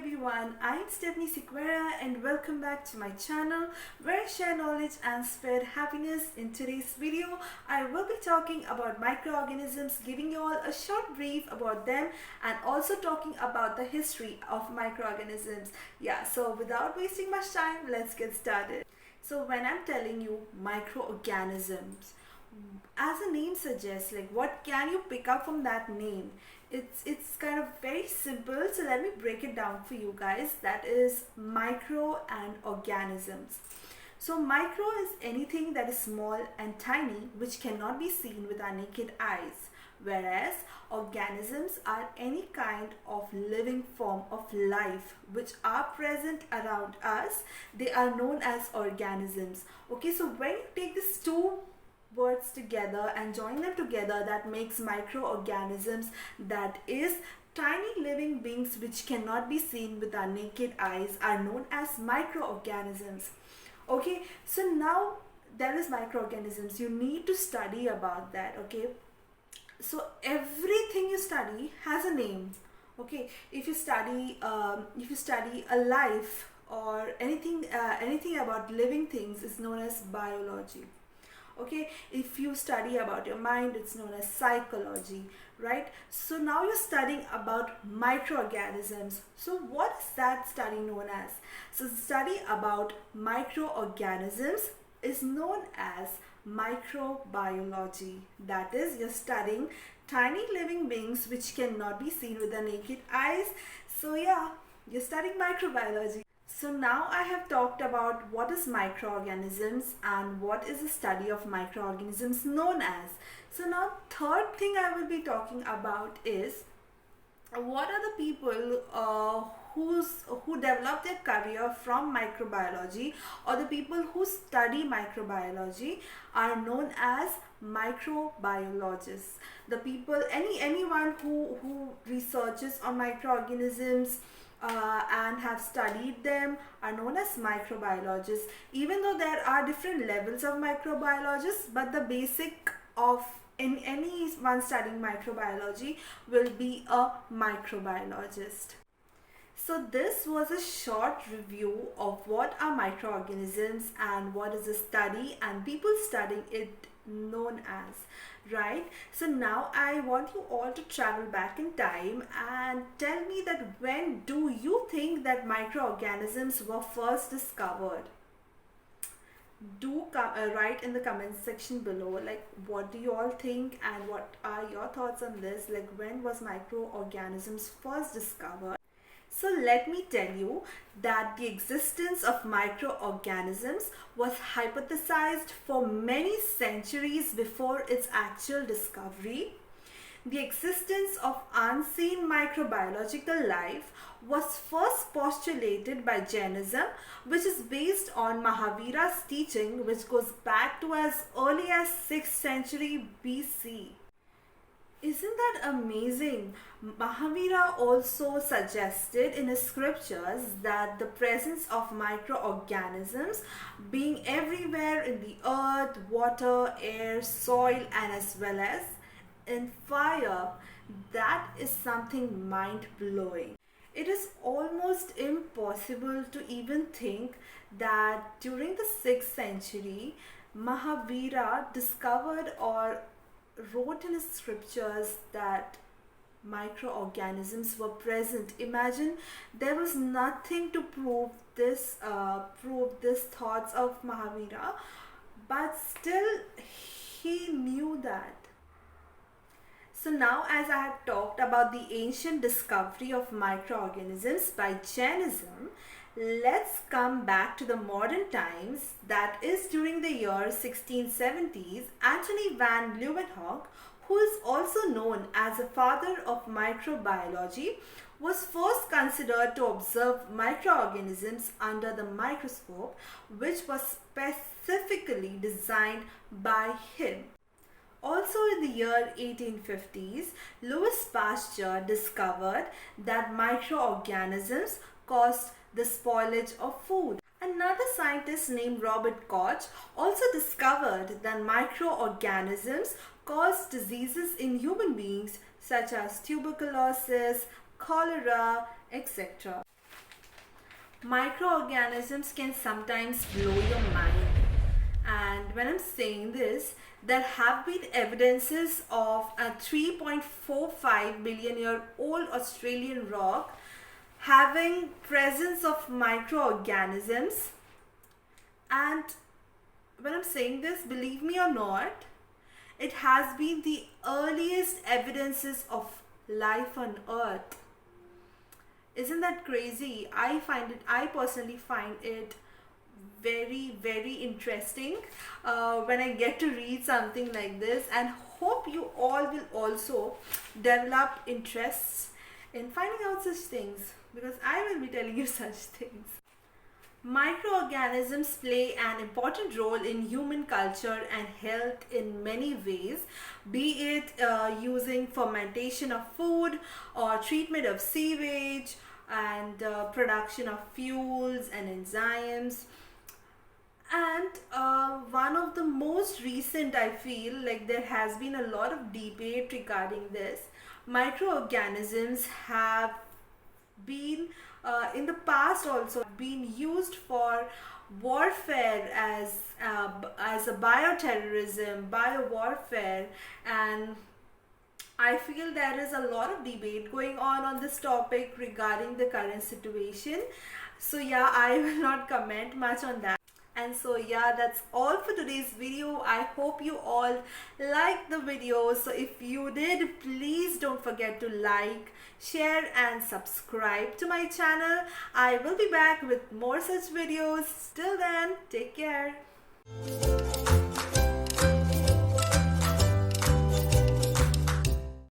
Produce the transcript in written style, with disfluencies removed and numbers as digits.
everyone, I'm Stephanie Sequeira and welcome back to my channel where I share knowledge and spread happiness. In today's video, I will be talking about microorganisms, giving you all a short brief about them and also talking about the history of microorganisms. So without wasting much time, let's get started. So when I'm telling you microorganisms, as the name suggests, like what can you pick up from that name? It's kind of very simple, so let me break it down for you guys. That is micro and organisms. So micro is anything that is small and tiny which cannot be seen with our naked eyes, whereas organisms are any kind of living form of life which are present around us. They are known as organisms. Okay, so when you take these two words together and join them together, that makes microorganisms, that is tiny living beings which cannot be seen with our naked eyes, are known as microorganisms. Okay, so now there is microorganisms, you need to study about that. Okay, so everything you study has a name. Okay, if you study a life or anything about living things is known as biology. Okay, if you study about your mind, it's known as psychology, right? So now you're studying about microorganisms. So what is that study known as? So the study about microorganisms is known as microbiology. That is, you're studying tiny living beings which cannot be seen with the naked eyes. So you're studying microbiology. So now I have talked about what is microorganisms and what is the study of microorganisms known as. So now third thing I will be talking about is what are the people who develop their career from microbiology, or the people who study microbiology are known as microbiologists. The people, anyone who researches on microorganisms and have studied them are known as microbiologists. Even though there are different levels of microbiologists, but the basic of in anyone studying microbiology will be a microbiologist. So this was a short review of what are microorganisms and what is the study and people studying it known as, right? So now I want you all to travel back in time and tell me that when do you think that microorganisms were first discovered? Do write in the comment section below, like what do you all think and what are your thoughts on this, like when was microorganisms first discovered? So let me tell you that the existence of microorganisms was hypothesized for many centuries before its actual discovery. The existence of unseen microbiological life was first postulated by Jainism, which is based on Mahavira's teaching, which goes back to as early as 6th century BC. Isn't that amazing? Mahavira also suggested in his scriptures that the presence of microorganisms being everywhere in the earth, water, air, soil, and as well as in fire, that is something mind-blowing. It is almost impossible to even think that during the 6th century, Mahavira discovered or wrote in his scriptures that microorganisms were present. Imagine, there was nothing to prove this thoughts of Mahavira, but still he knew that. So now, as I have talked about the ancient discovery of microorganisms by Jainism, let's come back to the modern times, that is during the year 1670s. Antony van Leeuwenhoek, who is also known as the father of microbiology, was first considered to observe microorganisms under the microscope, which was specifically designed by him. Also in the year 1850s, Louis Pasteur discovered that microorganisms caused the spoilage of food. Another scientist named Robert Koch also discovered that microorganisms cause diseases in human beings such as tuberculosis, cholera, etc. Microorganisms can sometimes blow your mind. And when I'm saying this, there have been evidences of a 3.45 billion year old Australian rock having presence of microorganisms. And when I'm saying this, believe me or not, it has been the earliest evidences of life on Earth. Isn't that crazy? I personally find it very interesting when I get to read something like this, and hope you all will also develop interests in finding out such things, because I will be telling you such things. Microorganisms play an important role in human culture and health in many ways, be it using fermentation of food or treatment of sewage and production of fuels and enzymes. And one of the most recent, I feel like there has been a lot of debate regarding this. Microorganisms have been in the past also been used for warfare as a bioterrorism, biowarfare, and I feel there is a lot of debate going on this topic regarding the current situation. So yeah, I will not comment much on that. And so yeah, that's all for today's video. I hope you all liked the video. So if you did, please don't forget to like, share and subscribe to my channel. I will be back with more such videos. Till then, take care.